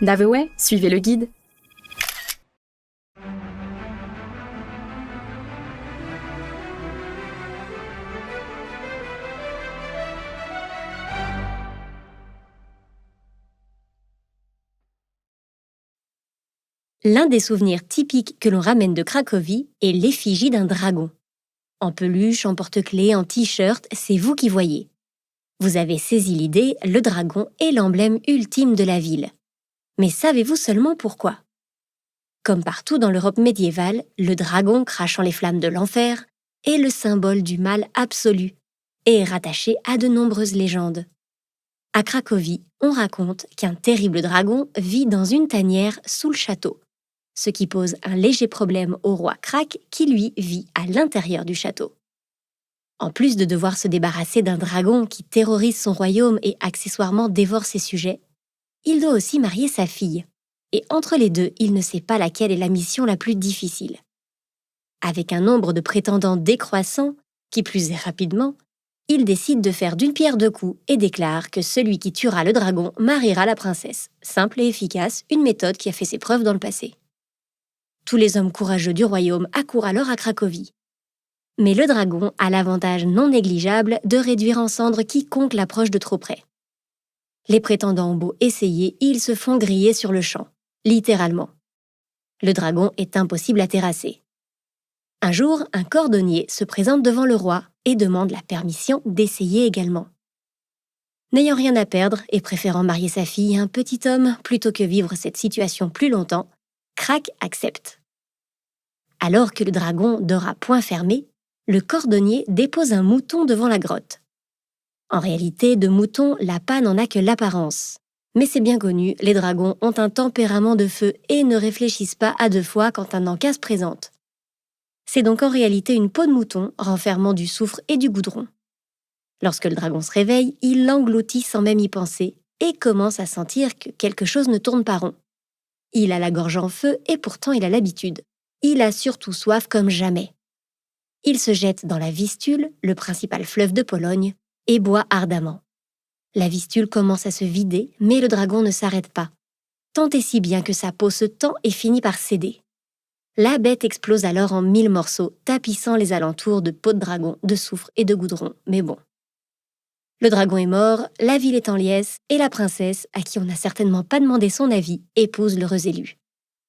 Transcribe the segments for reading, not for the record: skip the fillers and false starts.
Naveway, suivez le guide. L'un des souvenirs typiques que l'on ramène de Cracovie est l'effigie d'un dragon. En peluche, en porte-clés, en t-shirt, c'est vous qui voyez. Vous avez saisi l'idée, le dragon est l'emblème ultime de la ville. Mais savez-vous seulement pourquoi ? Comme partout dans l'Europe médiévale, le dragon crachant les flammes de l'enfer est le symbole du mal absolu et est rattaché à de nombreuses légendes. À Cracovie, on raconte qu'un terrible dragon vit dans une tanière sous le château, ce qui pose un léger problème au roi Krak qui, lui, vit à l'intérieur du château. En plus de devoir se débarrasser d'un dragon qui terrorise son royaume et accessoirement dévore ses sujets, il doit aussi marier sa fille. Et entre les deux, il ne sait pas laquelle est la mission la plus difficile. Avec un nombre de prétendants décroissant, qui plus est rapidement, il décide de faire d'une pierre deux coups et déclare que celui qui tuera le dragon mariera la princesse. Simple et efficace, une méthode qui a fait ses preuves dans le passé. Tous les hommes courageux du royaume accourent alors à Cracovie. Mais le dragon a l'avantage non négligeable de réduire en cendres quiconque l'approche de trop près. Les prétendants ont beau essayer, ils se font griller sur le champ, littéralement. Le dragon est impossible à terrasser. Un jour, un cordonnier se présente devant le roi et demande la permission d'essayer également. N'ayant rien à perdre et préférant marier sa fille à un petit homme plutôt que vivre cette situation plus longtemps, Krak accepte. Alors que le dragon dort à poing fermé, le cordonnier dépose un mouton devant la grotte. En réalité, de mouton, la panne n'en a que l'apparence. Mais c'est bien connu, les dragons ont un tempérament de feu et ne réfléchissent pas à deux fois quand un encas se présente. C'est donc en réalité une peau de mouton renfermant du soufre et du goudron. Lorsque le dragon se réveille, il l'engloutit sans même y penser et commence à sentir que quelque chose ne tourne pas rond. Il a la gorge en feu et pourtant il a l'habitude. Il a surtout soif comme jamais. Il se jette dans la Vistule, le principal fleuve de Pologne, et boit ardemment. La Vistule commence à se vider, mais le dragon ne s'arrête pas. Tant et si bien que sa peau se tend et finit par céder. La bête explose alors en 1000 morceaux, tapissant les alentours de peau de dragon, de soufre et de goudron. Mais bon. Le dragon est mort, la ville est en liesse, et la princesse, à qui on n'a certainement pas demandé son avis, épouse l'heureux élu.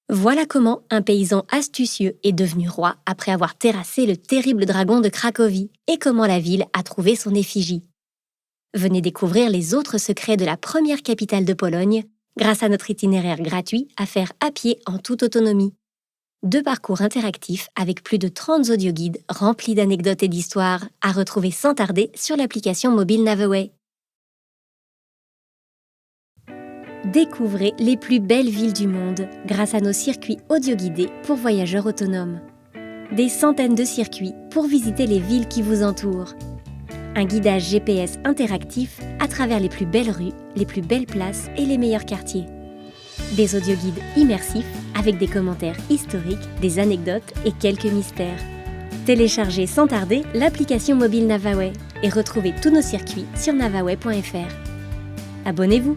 Voilà comment un paysan astucieux est devenu roi après avoir terrassé le terrible dragon de Cracovie et comment la ville a trouvé son effigie. Venez découvrir les autres secrets de la première capitale de Pologne grâce à notre itinéraire gratuit à faire à pied en toute autonomie. 2 parcours interactifs avec plus de 30 audioguides remplis d'anecdotes et d'histoires à retrouver sans tarder sur l'application mobile Naveway. Découvrez les plus belles villes du monde grâce à nos circuits audioguidés pour voyageurs autonomes. Des centaines de circuits pour visiter les villes qui vous entourent. Un guidage GPS interactif à travers les plus belles rues, les plus belles places et les meilleurs quartiers. Des audioguides immersifs avec des commentaires historiques, des anecdotes et quelques mystères. Téléchargez sans tarder l'application mobile Naveway et retrouvez tous nos circuits sur navaway.fr. Abonnez-vous!